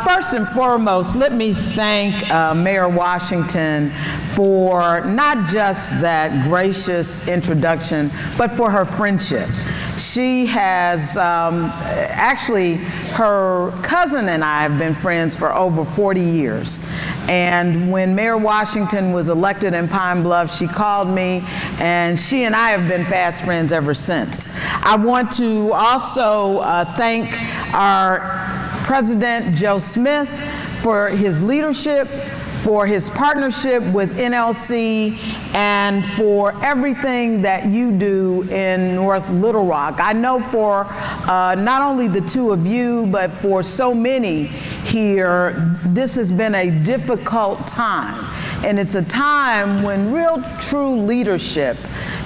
First and foremost, let me thank Mayor Washington for not just that gracious introduction, but for her friendship. She has, actually, her cousin and I have been friends for over 40 years. And when Mayor Washington was elected in Pine Bluff, she called me, and she and I have been fast friends ever since. I want to also thank our President Joe Smith for his leadership, for his partnership with NLC, and for everything that you do in North Little Rock. I know for not only the two of you, but for so many here, this has been a difficult time. And it's a time when real, true leadership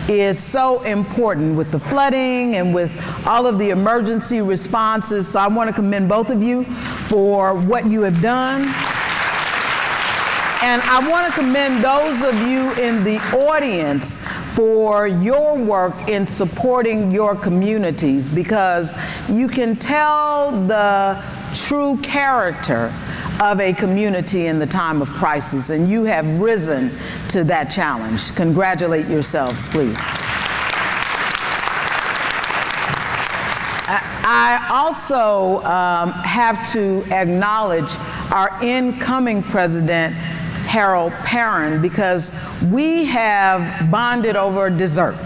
is so important with the flooding and with all of the emergency responses. So I want to commend both of you for what you have done. And I want to commend those of you in the audience for your work in supporting your communities, because you can tell the true character of a community in the time of crisis, and you have risen to that challenge. Congratulate yourselves, please. I also have to acknowledge our incoming president, Harold Perrin, because we have bonded over dessert.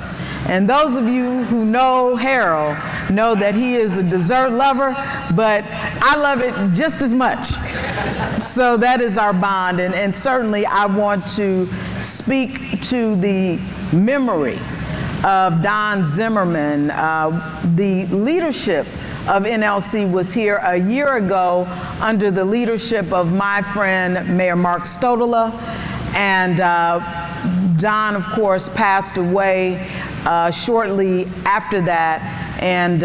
And those of you who know Harold know that he is a dessert lover, but I love it just as much. So that is our bond. And certainly I want to speak to the memory of Don Zimmerman. The leadership of NLC was here a year ago under the leadership of my friend, Mayor Mark Stodola. And Don, of course, passed away shortly after that. And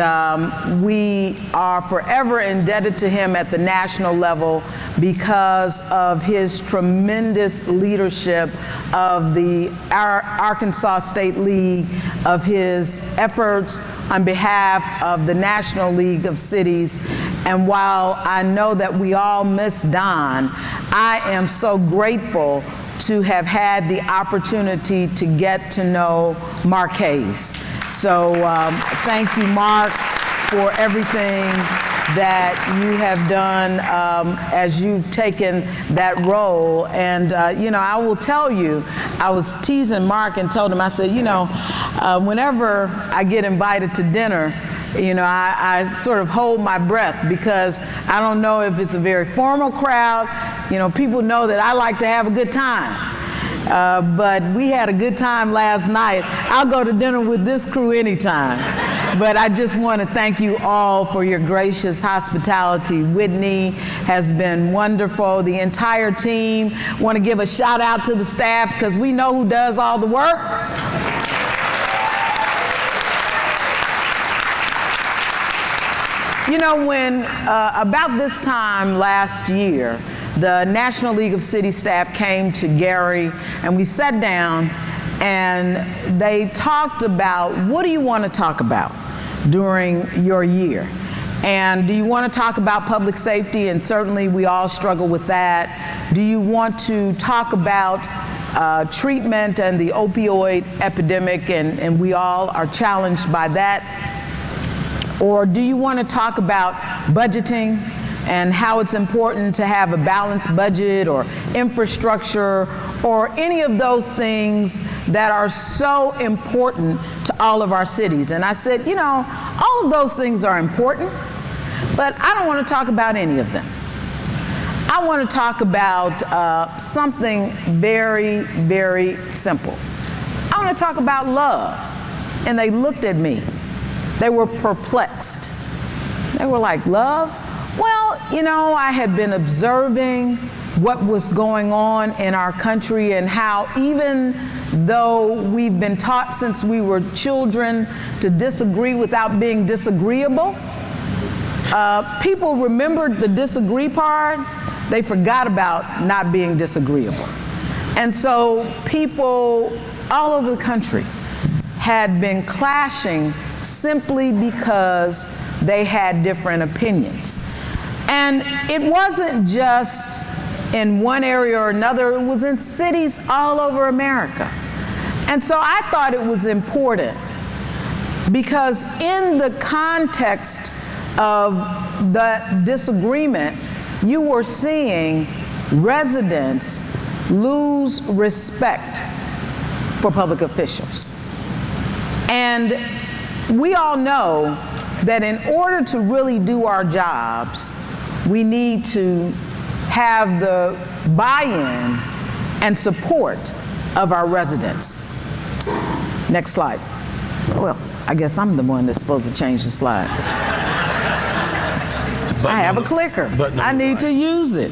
we are forever indebted to him at the national level because of his tremendous leadership of the Arkansas State League, of his efforts on behalf of the National League of Cities. And while I know that we all miss Don, I am so grateful to have had the opportunity to get to know Mark Hayes. So thank you, Mark, for everything that you have done as you've taken that role. And, you know, I will tell you, I was teasing Mark and told him, I said, you know, whenever I get invited to dinner, you know, I sort of hold my breath because I don't know if it's a very formal crowd. You know, people know that I like to have a good time. But we had a good time last night. I'll go to dinner with this crew anytime. But I just want to thank you all for your gracious hospitality. Whitney has been wonderful. The entire team. Want to give a shout out to the staff because we know who does all the work. You know, when about this time last year, the National League of City staff came to Gary and we sat down and they talked about, what do you want to talk about during your year? And do you want to talk about public safety? And certainly we all struggle with that. Do you want to talk about treatment and the opioid epidemic? And we all are challenged by that. Or do you want to talk about budgeting and how it's important to have a balanced budget, or infrastructure, or any of those things that are so important to all of our cities? And I said, you know, all of those things are important, but I don't want to talk about any of them. I want to talk about something very, very simple. I want to talk about love. And they looked at me. They were perplexed. They were like, love? Well, you know, I had been observing what was going on in our country and how even though we've been taught since we were children to disagree without being disagreeable, people remembered the disagree part. They forgot about not being disagreeable. And so people all over the country had been clashing simply because they had different opinions. And it wasn't just in one area or another, it was in cities all over America. And so I thought it was important because in the context of the disagreement, you were seeing residents lose respect for public officials. And we all know that in order to really do our jobs, we need to have the buy-in and support of our residents. Next slide. Well, I guess I'm the one that's supposed to change the slides. I have a clicker. I need to use it.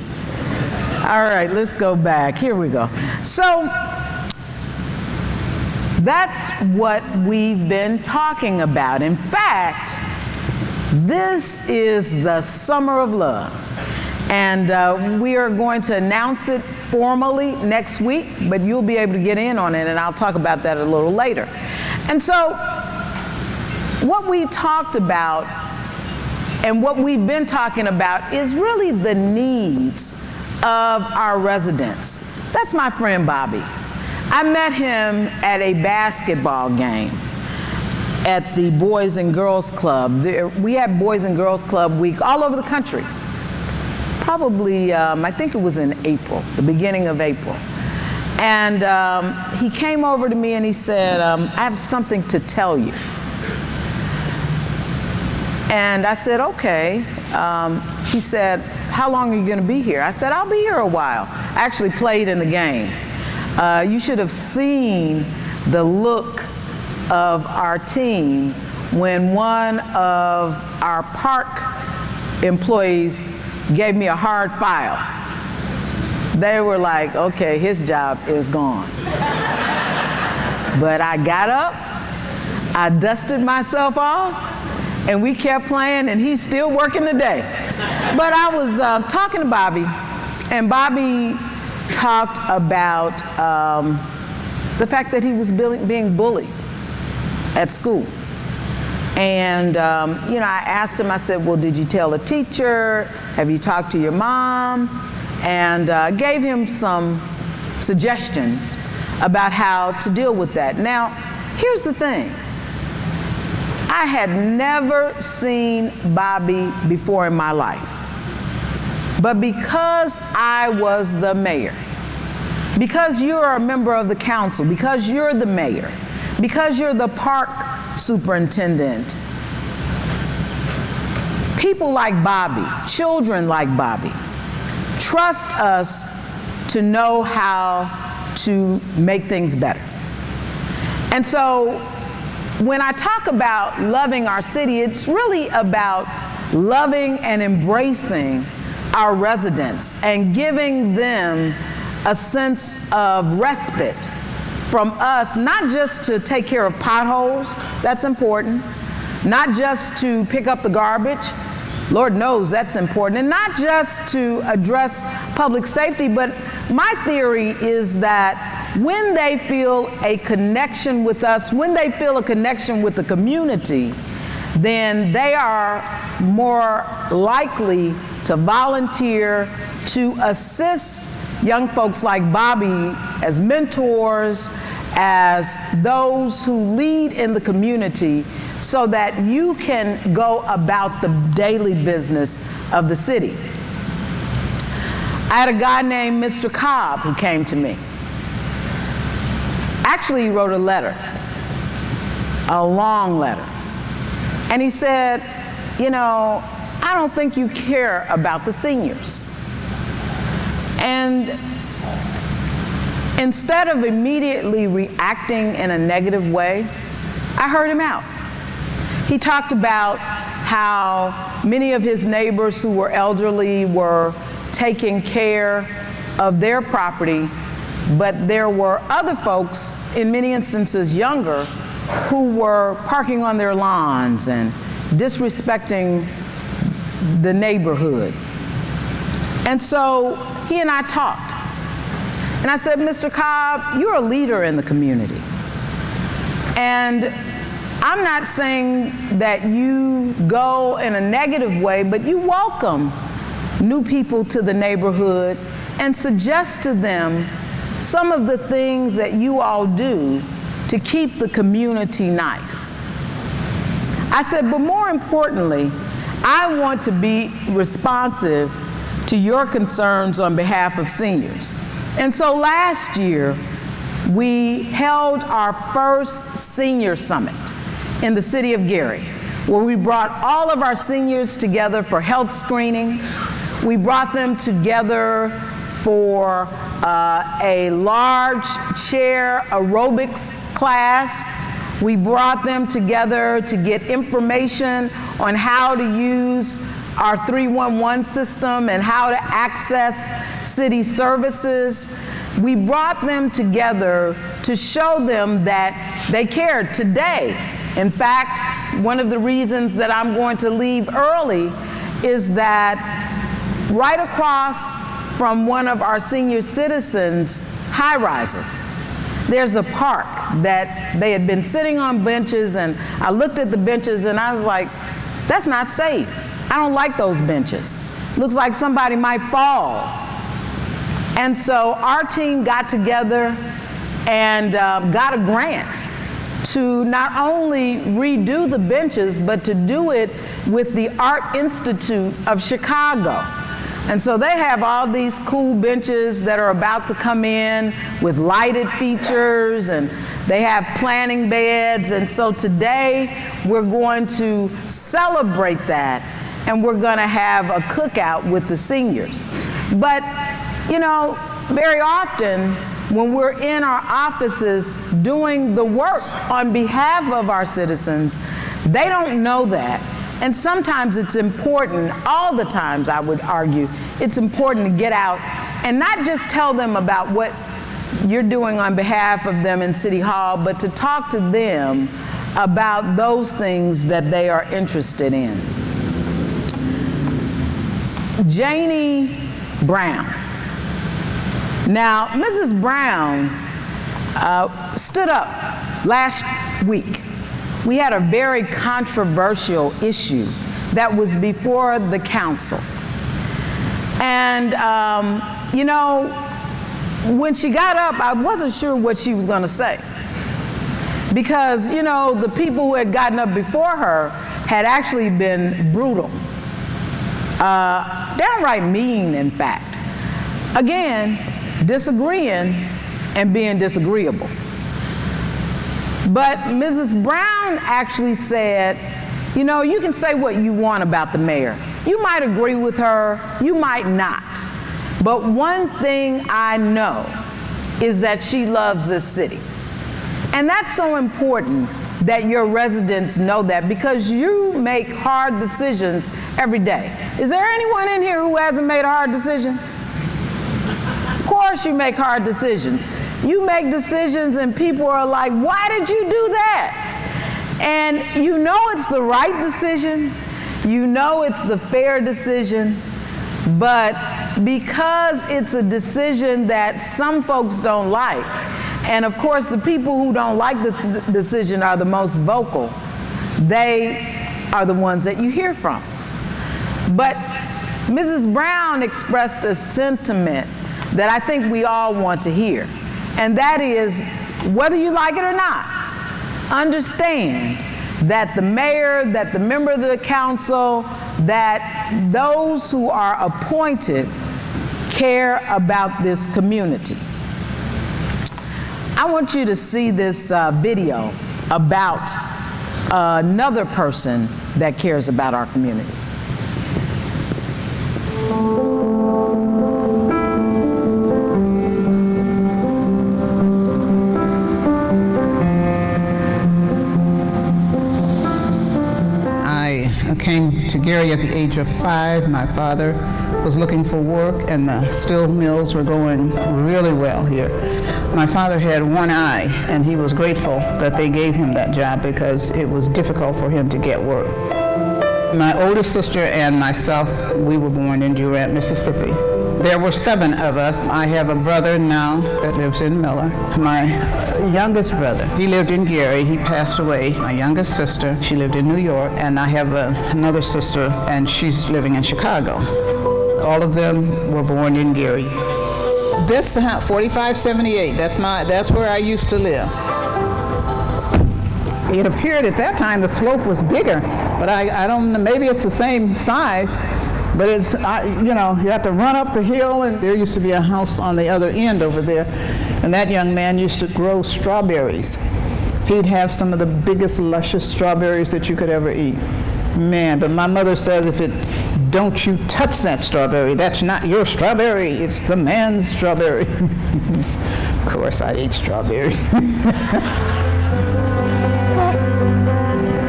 All right, let's go back. Here we go. So that's what we've been talking about. In fact, this is the Summer of Love. And we are going to announce it formally next week, but you'll be able to get in on it, and I'll talk about that a little later. And so what we talked about and what we've been talking about is really the needs of our residents. That's my friend Bobby. I met him at a basketball game at the Boys and Girls Club. We had Boys and Girls Club week all over the country. Probably, I think it was in April, the beginning of April. And he came over to me and he said, I have something to tell you. And I said, okay. He said, how long are you going to be here? I said, I'll be here a while. I actually played in the game. You should have seen the look of our team when one of our park employees gave me a hard file. They were like, okay, his job is gone. But I got up, I dusted myself off, and we kept playing, and he's still working today. But I was talking to Bobby, and Bobby talked about the fact that he was being bullied at school. And I asked him, I said, well, did you tell a teacher? Have you talked to your mom? And gave him some suggestions about how to deal with that. Now, here's the thing. I had never seen Bobby before in my life. But because I was the mayor, because you're a member of the council, because you're the mayor, because you're the park superintendent, people like Bobby, children like Bobby, trust us to know how to make things better. And so when I talk about loving our city, it's really about loving and embracing our residents and giving them a sense of respite from us, not just to take care of potholes, that's important, not just to pick up the garbage, Lord knows that's important, and not just to address public safety, but my theory is that when they feel a connection with us, when they feel a connection with the community, then they are more likely to volunteer to assist young folks like Bobby as mentors, as those who lead in the community, so that you can go about the daily business of the city. I had a guy named Mr. Cobb who came to me. Actually, he wrote a letter, a long letter. And he said, I don't think you care about the seniors. And instead of immediately reacting in a negative way, I heard him out. He talked about how many of his neighbors who were elderly were taking care of their property, but there were other folks, in many instances younger, who were parking on their lawns and disrespecting the neighborhood. And so he and I talked. And I said, Mr. Cobb, you're a leader in the community. And I'm not saying that you go in a negative way, but you welcome new people to the neighborhood and suggest to them some of the things that you all do to keep the community nice. I said, but more importantly, I want to be responsive to your concerns on behalf of seniors. And so last year, we held our first senior summit in the city of Gary, where we brought all of our seniors together for health screening. We brought them together for a large chair aerobics class. We brought them together to get information on how to use our 311 system and how to access city services. We brought them together to show them that they cared today. In fact, one of the reasons that I'm going to leave early is that right across from one of our senior citizens' high-rises, there's a park that they had been sitting on benches, and I looked at the benches and I was like, that's not safe. I don't like those benches. Looks like somebody might fall. And so our team got together and got a grant to not only redo the benches, but to do it with the Art Institute of Chicago. And so they have all these cool benches that are about to come in with lighted features, and they have planning beds. And so today we're going to celebrate that, and we're going to have a cookout with the seniors. But, you know, very often when we're in our offices doing the work on behalf of our citizens, they don't know that. And sometimes it's important, all the times I would argue, it's important to get out and not just tell them about what you're doing on behalf of them in City Hall, but to talk to them about those things that they are interested in. Janie Brown. Now, Mrs. Brown stood up last week. We had a very controversial issue that was before the council. And, you know, when she got up, I wasn't sure what she was going to say. Because, you know, the people who had gotten up before her had actually been brutal. Downright mean, in fact. Again, disagreeing and being disagreeable. But Mrs. Brown actually said, you know, you can say what you want about the mayor. You might agree with her, you might not. But one thing I know is that she loves this city. And that's so important that your residents know that, because you make hard decisions every day. Is there anyone in here who hasn't made a hard decision? Of course you make hard decisions. You make decisions and people are like, why did you do that? And you know it's the right decision, you know it's the fair decision, but because it's a decision that some folks don't like, and of course the people who don't like this decision are the most vocal, they are the ones that you hear from. But Mrs. Brown expressed a sentiment that I think we all want to hear. And that is, whether you like it or not, understand that the mayor, that the member of the council, that those who are appointed care about this community. I want you to see this video about another person that cares about our community. Came to Gary at the age of 5. My father was looking for work, and the steel mills were going really well here. My father had one eye, and he was grateful that they gave him that job because it was difficult for him to get work. My oldest sister and myself, we were born in Durant, Mississippi. There were 7 of us. I have a brother now that lives in Miller. My youngest brother, he lived in Gary. He passed away. My youngest sister, she lived in New York. And I have another sister, and she's living in Chicago. All of them were born in Gary. This the house, 4578. That's where I used to live. It appeared at that time the slope was bigger, but I don't know, maybe it's the same size, but it's, you have to run up the hill, and there used to be a house on the other end over there, and that young man used to grow strawberries. He'd have some of the biggest, luscious strawberries that you could ever eat. Man, but my mother says don't you touch that strawberry. That's not your strawberry. It's the man's strawberry. Of course, I ate strawberries.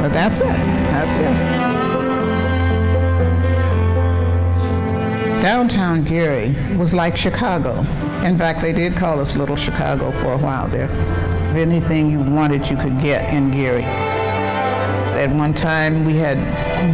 But that's it. That's it. Downtown Gary was like Chicago. In fact, they did call us Little Chicago for a while there. Anything you wanted, you could get in Gary. At one time, we had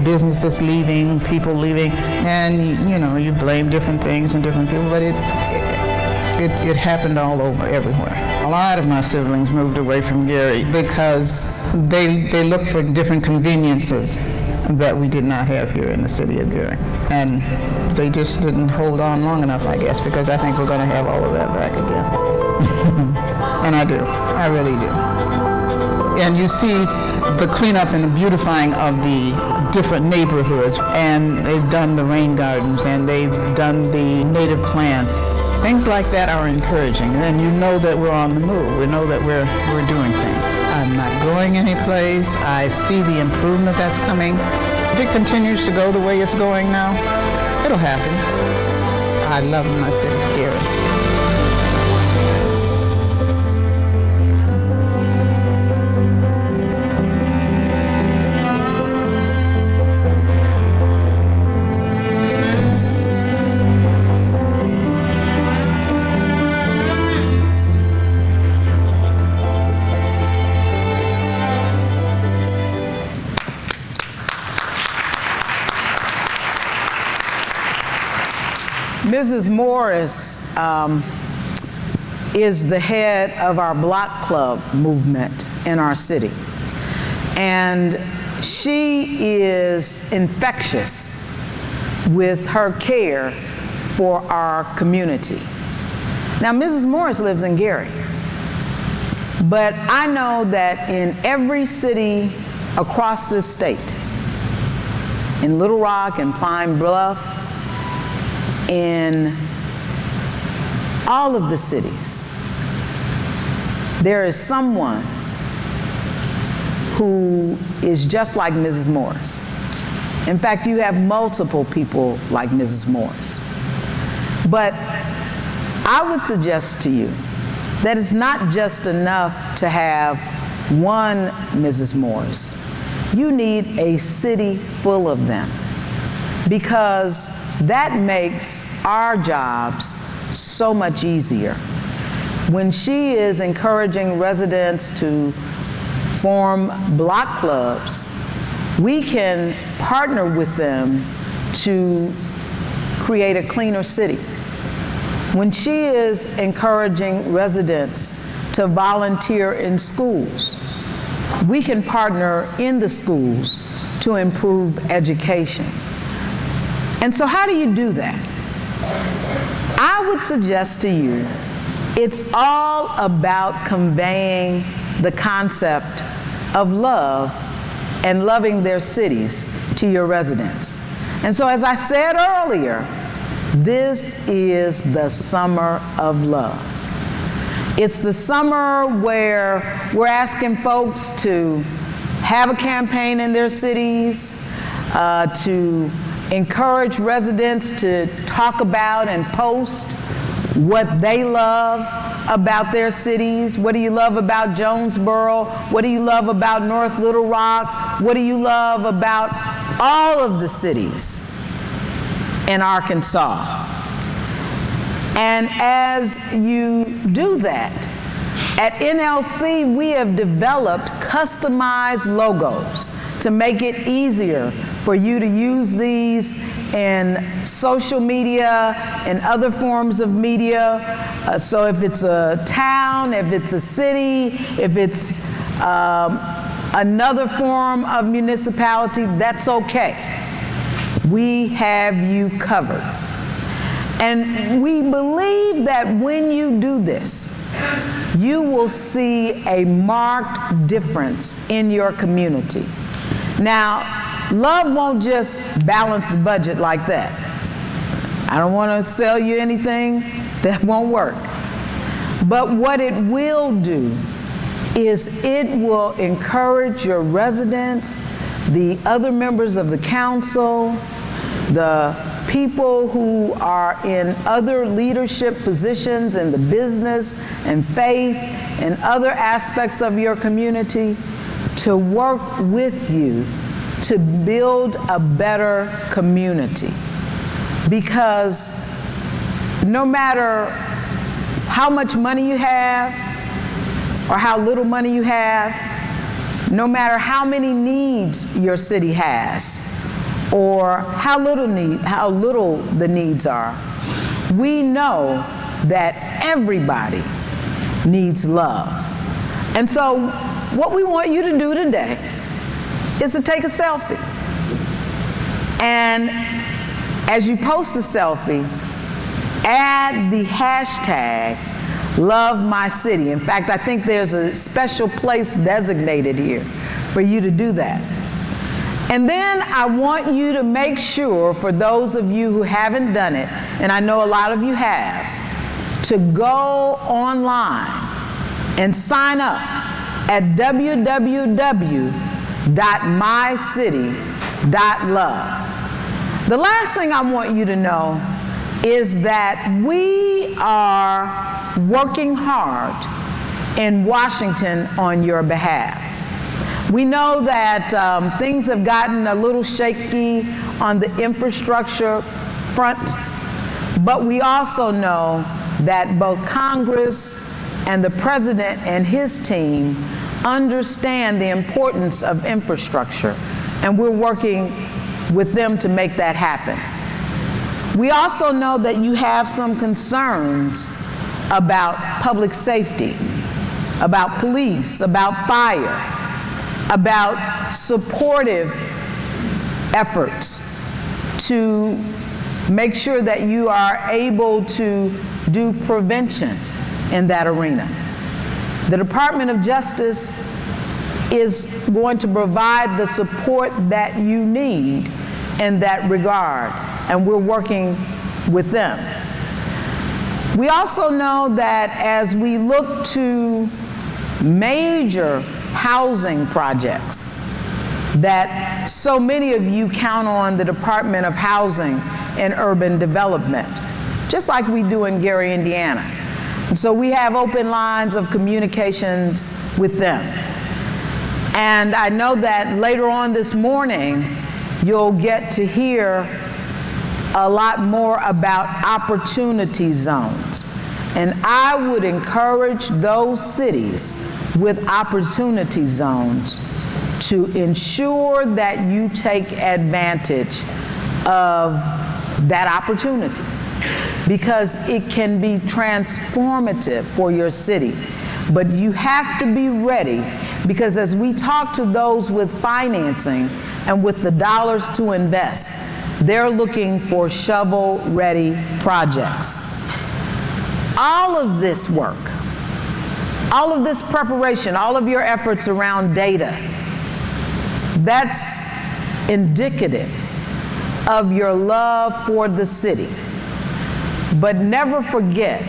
businesses leaving, people leaving, and you blame different things and different people, but it happened all over, everywhere. A lot of my siblings moved away from Gary because they looked for different conveniences that we did not have here in the city of Gary. And they just didn't hold on long enough, I guess, because I think we're going to have all of that back again. And I do. I really do. And you see the cleanup and the beautifying of the different neighborhoods, and they've done the rain gardens, and they've done the native plants. Things like that are encouraging, and you know that we're on the move. We know that we're doing things. I'm not going anyplace. I see the improvement that's coming. If it continues to go the way it's going now, it'll happen. I love my city, Gary. Mrs. Morris is the head of our block club movement in our city. And she is infectious with her care for our community. Now, Mrs. Morris lives in Gary, but I know that in every city across this state, in Little Rock and Pine Bluff, in all of the cities, there is someone who is just like Mrs. Morris. In fact, you have multiple people like Mrs. Morris. But I would suggest to you that it's not just enough to have one Mrs. Morris. You need a city full of them, because that makes our jobs so much easier. When she is encouraging residents to form block clubs, we can partner with them to create a cleaner city. When she is encouraging residents to volunteer in schools, we can partner in the schools to improve education. And so how do you do that? I would suggest to you, it's all about conveying the concept of love and loving their cities to your residents. And so as I said earlier, this is the summer of love. It's the summer where we're asking folks to have a campaign in their cities, to encourage residents to talk about and post what they love about their cities. What do you love about Jonesboro? What do you love about North Little Rock? What do you love about all of the cities in Arkansas? And as you do that, at NLC, we have developed customized logos to make it easier for you to use these in social media and other forms of media. So if it's a town, if it's a city, if it's another form of municipality, that's okay. We have you covered. And we believe that when you do this, you will see a marked difference in your community. Now, love won't just balance the budget like that. I don't want to sell you anything that won't work. But what it will do is it will encourage your residents, the other members of the council, the people who are in other leadership positions in the business and faith and other aspects of your community to work with you to build a better community. Because no matter how much money you have or how little money you have, no matter how many needs your city has, or how little the needs are, we know that everybody needs love. And so what we want you to do today is to take a selfie. And as you post the selfie, add the hashtag #LoveMyCity. In fact, I think there's a special place designated here for you to do that. And then I want you to make sure, for those of you who haven't done it, and I know a lot of you have, to go online and sign up at www.mycity.love. The last thing I want you to know is that we are working hard in Washington on your behalf. We know that things have gotten a little shaky on the infrastructure front, but we also know that both Congress and the President and his team understand the importance of infrastructure, and we're working with them to make that happen. We also know that you have some concerns about public safety, about police, about fire, about supportive efforts to make sure that you are able to do prevention in that arena. The Department of Justice is going to provide the support that you need in that regard, and we're working with them. We also know that as we look to major housing projects that so many of you count on the Department of Housing and Urban Development, just like we do in Gary, Indiana. And so we have open lines of communications with them. And I know that later on this morning, you'll get to hear a lot more about opportunity zones. And I would encourage those cities with opportunity zones to ensure that you take advantage of that opportunity, because it can be transformative for your city. But you have to be ready, because as we talk to those with financing and with the dollars to invest, they're looking for shovel-ready projects. All of this work, all of this preparation, all of your efforts around data, that's indicative of your love for the city. But never forget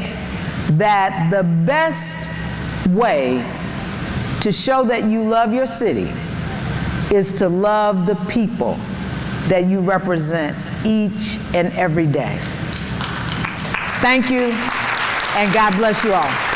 that the best way to show that you love your city is to love the people that you represent each and every day. Thank you, and God bless you all.